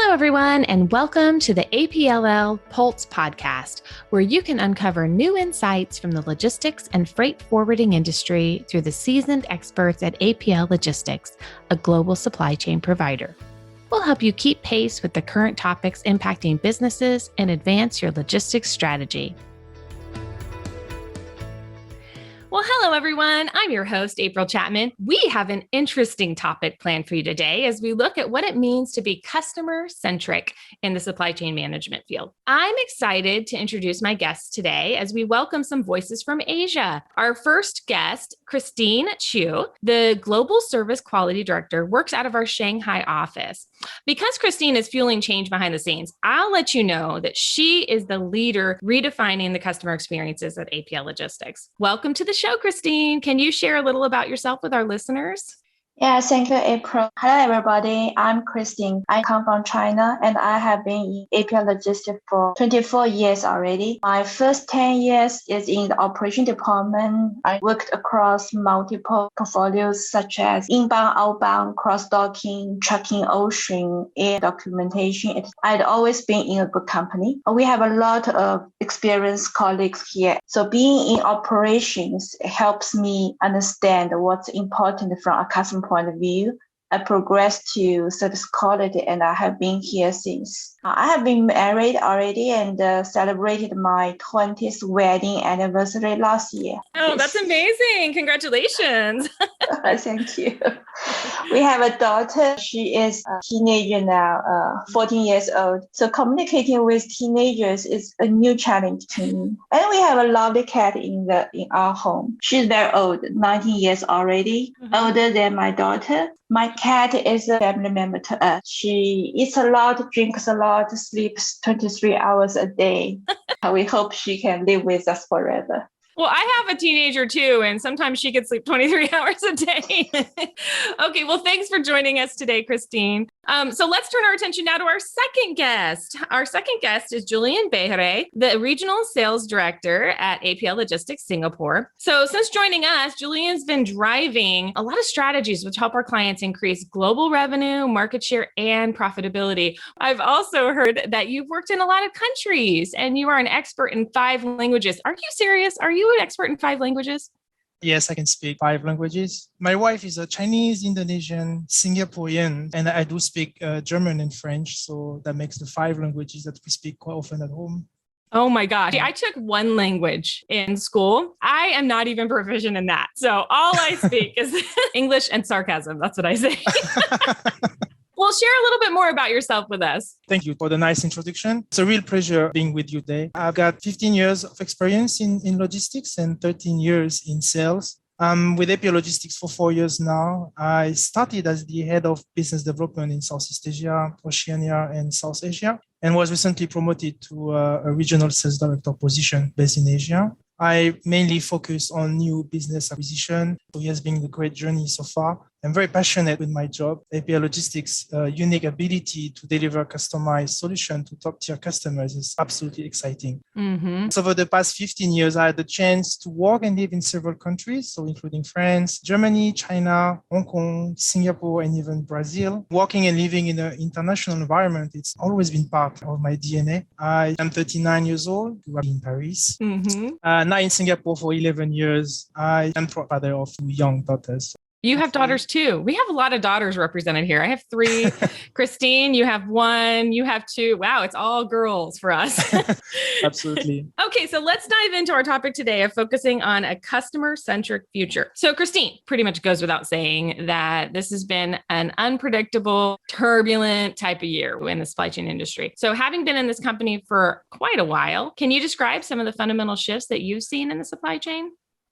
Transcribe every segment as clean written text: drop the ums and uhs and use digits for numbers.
Hello, everyone, and welcome to the APLL Pulse podcast, where you can uncover new insights from the logistics and freight forwarding industry through the seasoned experts at APL Logistics, a global supply chain provider. We'll help you keep pace with the current topics impacting businesses and advance your logistics strategy. Well, hello, everyone. I'm your host, April Chapman. We have an interesting topic planned for you today as we look at what it means to be customer-centric in the supply chain management field. I'm excited to introduce my guests today as we welcome some voices from Asia. Our first guest, Christine Chu, the Global Service Quality Director, works out of our Shanghai office. Because Christine is fueling change behind the scenes, I'll let you know that she is the leader redefining the customer experiences at APL Logistics. Welcome to the show, Christine. Can you share a little about yourself with our listeners? Yeah, thank you, April. Hello, everybody. I'm Christine. I come from China, and I have been in APL Logistics for 24 years already. My first 10 years is in the operation department. I worked across multiple portfolios such as inbound, outbound, cross-docking, trucking, ocean, air documentation. I'd always been in a good company. We have a lot of experienced colleagues here. So being in operations helps me understand what's important from a customer point of view. I progressed to service quality, and I have been here since. I have been married already and celebrated my 20th wedding anniversary last year. Oh, that's amazing. Congratulations. Thank you. We have a daughter. She is a teenager now, 14 years old. So communicating with teenagers is a new challenge to me. And we have a lovely cat in our home. She's very old, 19 years already, older than my daughter. My cat is a family member to us. She eats a lot, drinks a lot, sleeps 23 hours a day. We hope she can live with us forever. Well, I have a teenager too, and sometimes she could sleep 23 hours a day. Okay, well, thanks for joining us today, Christine. So let's turn our attention now to our second guest. Our second guest is Julien Behere, the Regional Sales Director at APL Logistics Singapore. So since joining us, Julien's been driving a lot of strategies which help our clients increase global revenue, market share, and profitability. I've also heard that you've worked in a lot of countries and you are an expert in 5 languages. Are you serious? Are you an expert in 5 languages? Yes, I can speak 5 languages. My wife is a Chinese, Indonesian, Singaporean, and I do speak German and French. So that makes the 5 languages that we speak quite often at home. Oh my gosh. I took 1 language in school. I am not even proficient in that. So all I speak is English and sarcasm. That's what I say. Well, share a little bit more about yourself with us. Thank you for the nice introduction. It's a real pleasure being with you today. I've got 15 years of experience in logistics and 13 years in sales. I'm with APL Logistics for 4 years now. I started as the head of business development in Southeast Asia, Oceania, and South Asia, and was recently promoted to a regional sales director position based in Asia. I mainly focus on new business acquisition. So it has been a great journey so far. I'm very passionate with my job. APL Logistics' unique ability to deliver customized solutions to top-tier customers is absolutely exciting. So over the past 15 years, I had the chance to work and live in several countries, so including France, Germany, China, Hong Kong, Singapore, and even Brazil. Working and living in an international environment, it's always been part of my DNA. I am 39 years old, grew up in Paris. Now in Singapore for 11 years. I am proud father of 2 young daughters. You have daughters too. We have a lot of daughters represented here. I have 3. Christine, you have 1, you have 2. Wow, it's all girls for us. Absolutely. Okay, so let's dive into our topic today of focusing on a customer-centric future. So Christine, pretty much goes without saying that this has been an unpredictable, turbulent type of year in the supply chain industry. So having been in this company for quite a while, can you describe some of the fundamental shifts that you've seen in the supply chain?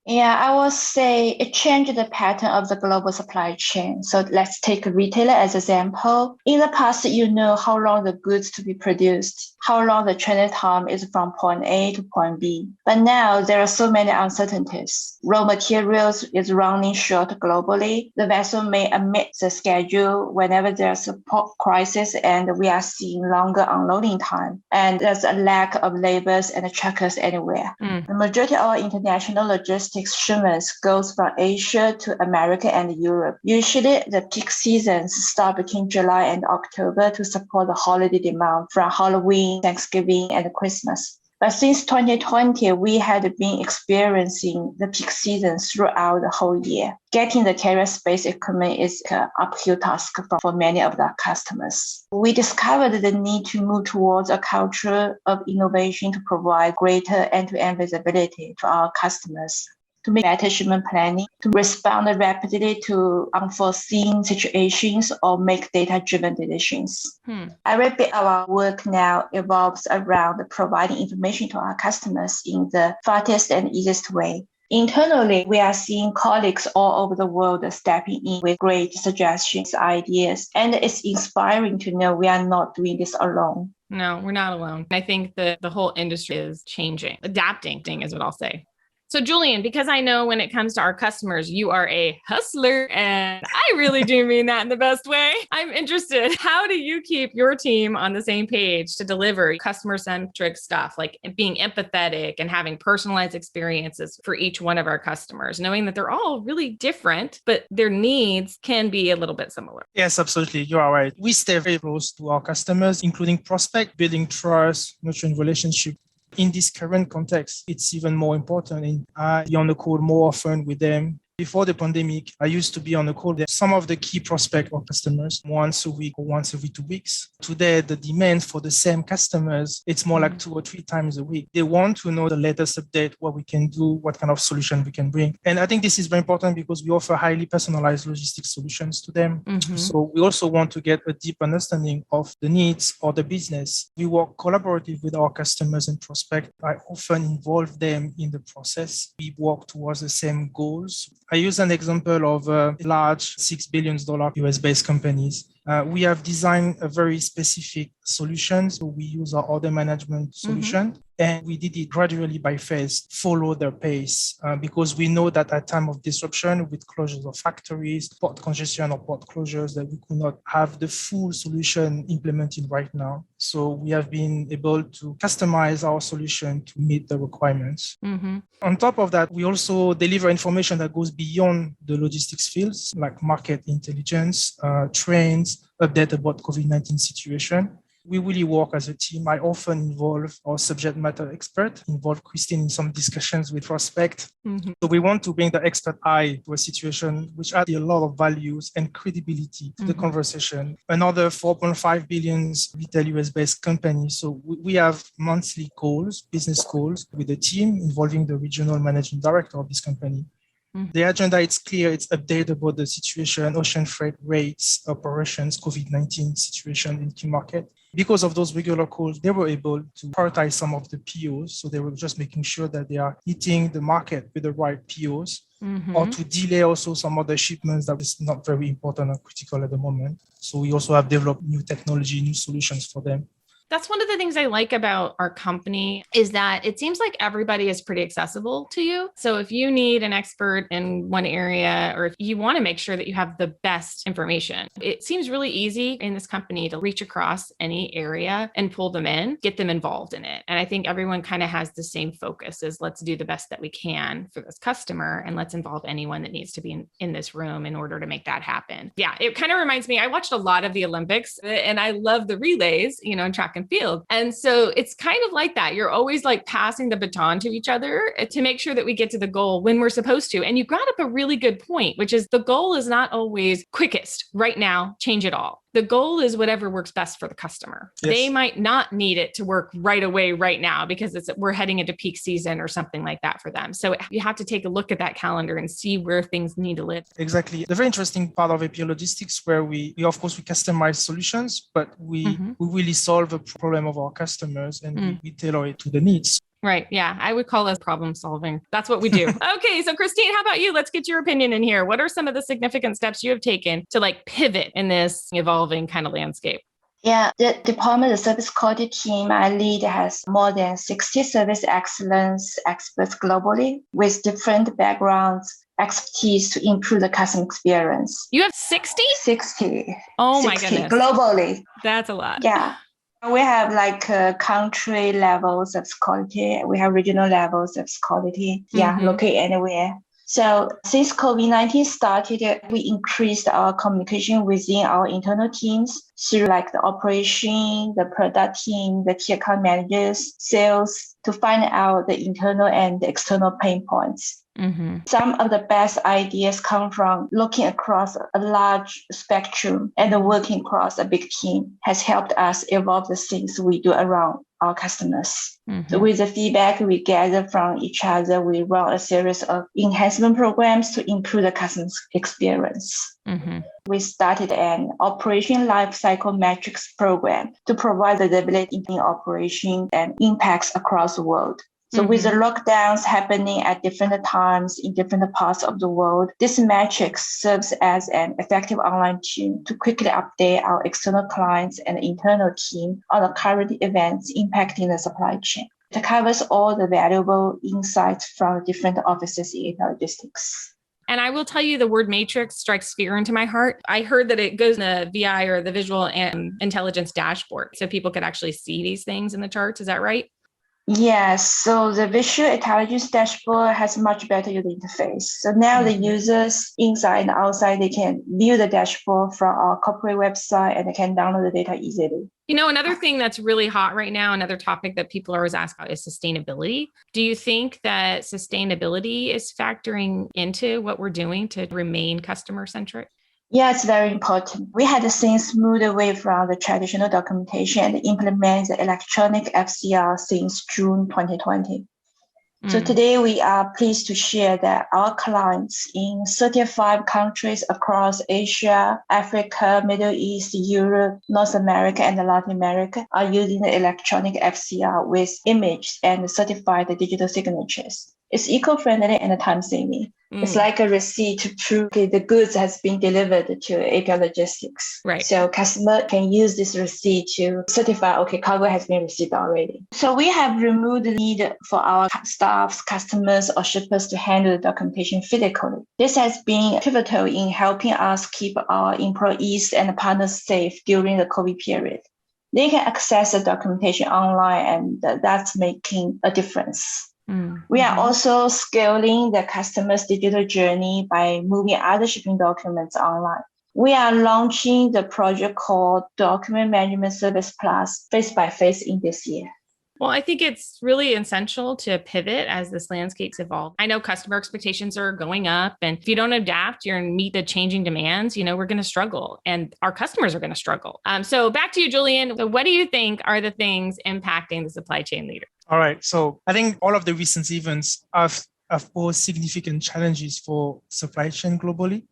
Yeah, I would say it changed the pattern of the global supply chain. So let's take a retailer as an example. In the past, you know how long the goods to be produced, how long the transit time is from point A to point B. But now there are so many uncertainties. Raw materials is running short globally. The vessel may omit the schedule whenever there's a port crisis, and we are seeing longer unloading time. And there's a lack of labors and truckers anywhere. The majority of our international logistics logistics shipments goes from Asia to America and Europe. Usually, the peak seasons start between July and October to support the holiday demand from Halloween, Thanksgiving, and Christmas. But since 2020, we had been experiencing the peak season throughout the whole year. Getting the carrier space equipment is an uphill task for many of the customers. We discovered the need to move towards a culture of innovation to provide greater end-to-end visibility to our customers, to make better shipment planning, to respond rapidly to unforeseen situations, or make data-driven decisions. Every bit of our work now evolves around providing information to our customers in the fastest and easiest way. Internally, we are seeing colleagues all over the world stepping in with great suggestions, ideas, and it's inspiring to know we are not doing this alone. No, we're not alone. I think the whole industry is changing, adapting is what I'll say. So Julien, because I know when it comes to our customers, you are a hustler, and I really do mean that in the best way. I'm interested. How do you keep your team on the same page to deliver customer-centric stuff, like being empathetic and having personalized experiences for each one of our customers, knowing that they're all really different, but their needs can be a little bit similar? Yes, absolutely. You are right. We stay very close to our customers, including prospect, building trust, nurturing relationship. In this current context, it's even more important. And I be on the call more often with them. Before the pandemic, I used to be on the call with some of the key prospect or customers once a week or once every 2 weeks. Today, the demand for the same customers, it's more like 2 or 3 times a week. They want to know the latest update, what we can do, what kind of solution we can bring. And I think this is very important because we offer highly personalized logistics solutions to them. So we also want to get a deep understanding of the needs or the business. We work collaboratively with our customers and prospects. I often involve them in the process. We work towards the same goals. I use an example of large $6 billion US-based companies. We have designed a very specific solution. So we use our order management solution, and we did it gradually by phase, follow their pace, because we know that at time of disruption with closures of factories, port congestion or port closures, that we could not have the full solution implemented right now. So we have been able to customize our solution to meet the requirements. On top of that, we also deliver information that goes beyond the logistics fields, like market intelligence, trends, update about COVID-19 situation. We really work as a team. I often involve our subject matter expert, involve Christine in some discussions with prospect. So we want to bring the expert eye to a situation which adds a lot of values and credibility to the conversation. Another 4.5 billion retail US-based company. So we have monthly calls, business calls with the team involving the regional managing director of this company. The agenda is clear. It's updated about the situation, ocean freight rates, operations, COVID-19 situation in key market. Because of those regular calls, they were able to prioritize some of the POs. So they were just making sure that they are hitting the market with the right POs, or to delay also some other shipments that is not very important or critical at the moment. So we also have developed new technology, new solutions for them. That's one of the things I like about our company is that it seems like everybody is pretty accessible to you. So if you need an expert in one area, or if you want to make sure that you have the best information, it seems really easy in this company to reach across any area and pull them in, get them involved in it. And I think everyone kind of has the same focus is let's do the best that we can for this customer, and let's involve anyone that needs to be in this room in order to make that happen. Yeah, it kind of reminds me, I watched a lot of the Olympics and I love the relays, in track and field. And so it's kind of like that. You're always like passing the baton to each other to make sure that we get to the goal when we're supposed to. And you brought up a really good point, which is the goal is not always quickest right now, change it all. The goal is whatever works best for the customer. Yes. They might not need it to work right away right now because we're heading into peak season or something like that for them. So you have to take a look at that calendar and see where things need to live. Exactly. The very interesting part of APL Logistics where we of course, we customize solutions, but we really solve a problem of our customers and we tailor it to the needs. Right. Yeah. I would call us problem solving. That's what we do. Okay. So Christine, how about you? Let's get your opinion in here. What are some of the significant steps you have taken to pivot in this evolving kind of landscape? Yeah, the Department of Service Quality team I lead has more than 60 service excellence experts globally with different backgrounds, expertise to improve the customer experience. You have 60? 60. Oh 60 my goodness. Globally. That's a lot. Yeah. We have like country levels of quality. We have regional levels of quality. Yeah, locate anywhere. So since COVID-19 started, we increased our communication within our internal teams through like the operation, the product team, the key account managers, sales, to find out the internal and the external pain points. Some of the best ideas come from looking across a large spectrum and working across a big team has helped us evolve the things we do around our customers. So with the feedback we gather from each other, we run a series of enhancement programs to improve the customer's experience. We started an operation lifecycle metrics program to provide visibility in operation and impacts across the world. So with the lockdowns happening at different times in different parts of the world, this metrics serves as an effective online tool to quickly update our external clients and internal team on the current events impacting the supply chain. It covers all the valuable insights from different offices in APL Logistics. And I will tell you, the word matrix strikes fear into my heart. I heard that it goes in the VI or the visual and intelligence dashboard, so people could actually see these things in the charts. Is that right? Yes, so the visual intelligence dashboard has much better user interface. So now the users inside and outside, they can view the dashboard from our corporate website and they can download the data easily. You know, another thing that's really hot right now, another topic that people are always asked about is sustainability. Do you think that sustainability is factoring into what we're doing to remain customer centric? Yeah, it's very important. We had things moved away from the traditional documentation and implement the electronic FCR since June 2020. So today we are pleased to share that our clients in 35 countries across Asia, Africa, Middle East, Europe, North America, and Latin America are using the electronic FCR with image and certified digital signatures. It's eco-friendly and time-saving. It's like a receipt to prove the goods has been delivered to APL Logistics. Right. So customer can use this receipt to certify, okay, cargo has been received already. So we have removed the need for our staffs, customers, or shippers to handle the documentation physically. This has been pivotal in helping us keep our employees and partners safe during the COVID period. They can access the documentation online, and that's making a difference. We are also scaling the customer's digital journey by moving other shipping documents online. We are launching the project called Document Management Service Plus face by face in this year. Well, I think it's really essential to pivot as this landscape's evolve. I know customer expectations are going up, and if you don't adapt, you're going to meet the changing demands, we're going to struggle and our customers are going to struggle. So back to you, Julien. So what do you think are the things impacting the supply chain leader? All right. So I think all of the recent events have posed significant challenges for supply chain globally.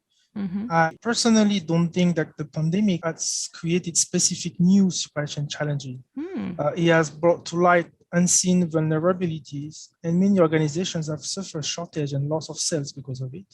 I personally don't think that the pandemic has created specific new supply chain challenges. It has brought to light unseen vulnerabilities, and many organizations have suffered shortage and loss of sales because of it.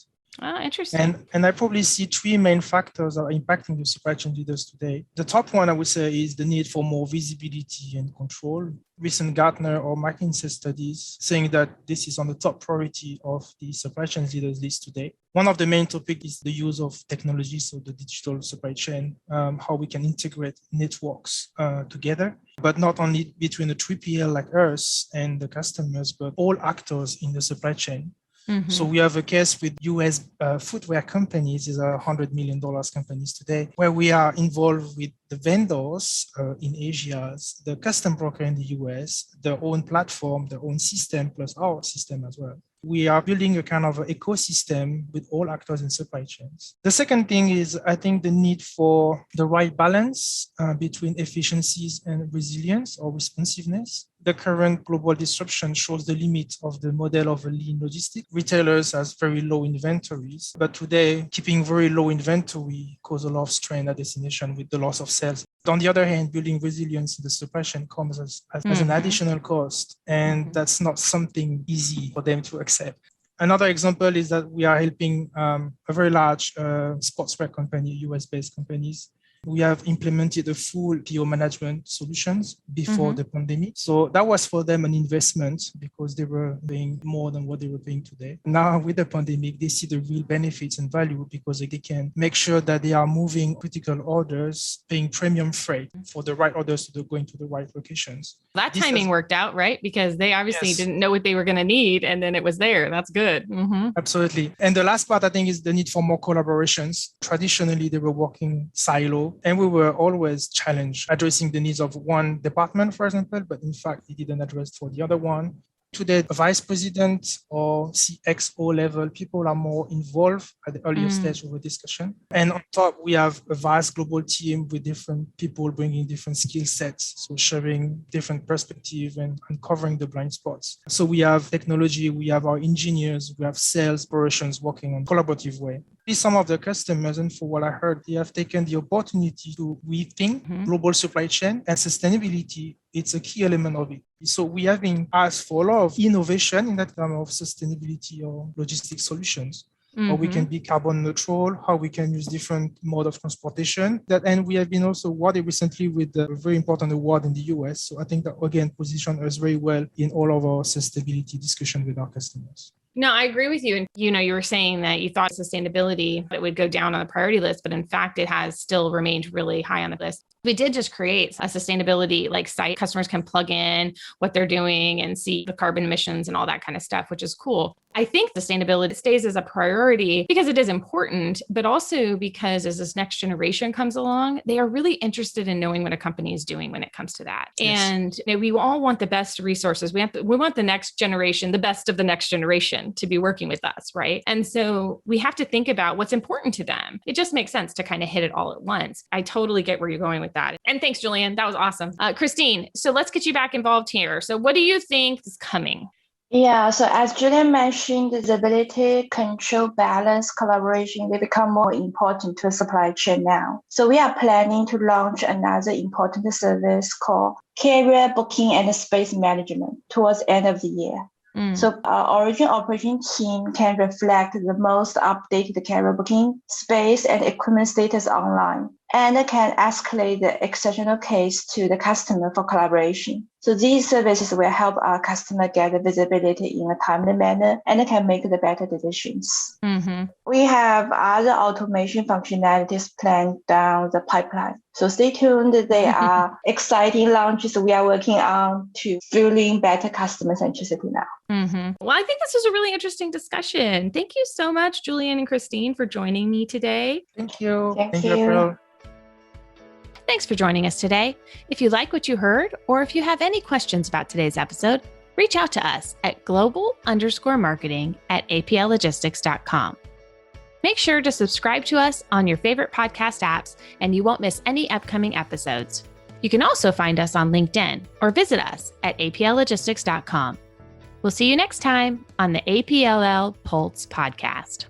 Interesting. And I probably see three main factors that are impacting the supply chain leaders today. The top one, I would say, is the need for more visibility and control. Recent Gartner or McKinsey studies saying that this is on the top priority of the supply chain leaders list today. One of the main topics is the use of technology, so the digital supply chain, how we can integrate networks together, but not only between the 3PL like us and the customers, but all actors in the supply chain. So we have a case with US footwear companies, these are $100 million companies today, where we are involved with the vendors in Asia, the custom broker in the US, their own platform, their own system, plus our system as well. We are building a kind of ecosystem with all actors in supply chains. The second thing is, I think, the need for the right balance between efficiencies and resilience or responsiveness. The current global disruption shows the limit of the model of a lean logistics. Retailers has very low inventories, but today keeping very low inventory causes a lot of strain at destination with the loss of sales. On the other hand, building resilience in the supply chain comes as an additional cost, and that's not something easy for them to accept. Another example is that we are helping a very large sportswear company, US-based companies, We have implemented a full PO management solutions before the pandemic. So that was for them an investment because they were paying more than what they were paying today. Now with the pandemic, they see the real benefits and value because they can make sure that they are moving critical orders, paying premium freight for the right orders to going to the right locations. That timing worked out, right? Because they obviously didn't know what they were going to need, and then it was there. That's good. Absolutely. And the last part, I think, is the need for more collaborations. Traditionally, they were working silo, and we were always challenged addressing the needs of one department, for example, but in fact, they didn't address for the other one. Today, vice president or CXO level, people are more involved at the earlier stage of a discussion. And on top, we have a vast global team with different people bringing different skill sets. So sharing different perspectives and uncovering the blind spots. So we have technology, we have our engineers, we have sales operations working on a collaborative way. Some of the customers, and for what I heard, they have taken the opportunity to rethink global supply chain and sustainability. It's a key element of it. So we have been asked for a lot of innovation in that kind of sustainability or logistics solutions. How we can be carbon neutral, how we can use different mode of transportation. And we have been also awarded recently with a very important award in the US. So I think that, again, position us very well in all of our sustainability discussion with our customers. No, I agree with you. And, you were saying that you thought sustainability, it would go down on the priority list, but in fact, it has still remained really high on the list. We did just create a sustainability site. Customers can plug in what they're doing and see the carbon emissions and all that kind of stuff, which is cool. I think sustainability stays as a priority because it is important, but also because as this next generation comes along, they are really interested in knowing what a company is doing when it comes to that. Yes. And we all want the best resources. We want the next generation, the best of the next generation to be working with us, right? And so we have to think about what's important to them. It just makes sense to kind of hit it all at once. I totally get where you're going with that. And thanks, Julien. That was awesome. Christine, so let's get you back involved here. So what do you think is coming? Yeah, so as Julien mentioned, visibility, control, balance, collaboration, they become more important to the supply chain now. So we are planning to launch another important service called Carrier Booking and Space Management towards the end of the year. So our origin operation team can reflect the most updated carrier booking, space, and equipment status online, and can escalate the exceptional case to the customer for collaboration. So these services will help our customer get the visibility in a timely manner and can make the better decisions. We have other automation functionalities planned down the pipeline. So stay tuned. They are exciting launches we are working on to fueling better customer centricity now. Well, I think this was a really interesting discussion. Thank you so much, Julien and Christine, for joining me today. Thank you. Thank you. Thanks for joining us today. If you like what you heard, or if you have any questions about today's episode, reach out to us at global_marketing@apllogistics.com. Make sure to subscribe to us on your favorite podcast apps, and you won't miss any upcoming episodes. You can also find us on LinkedIn or visit us at apllogistics.com. We'll see you next time on the APLL Pulse podcast.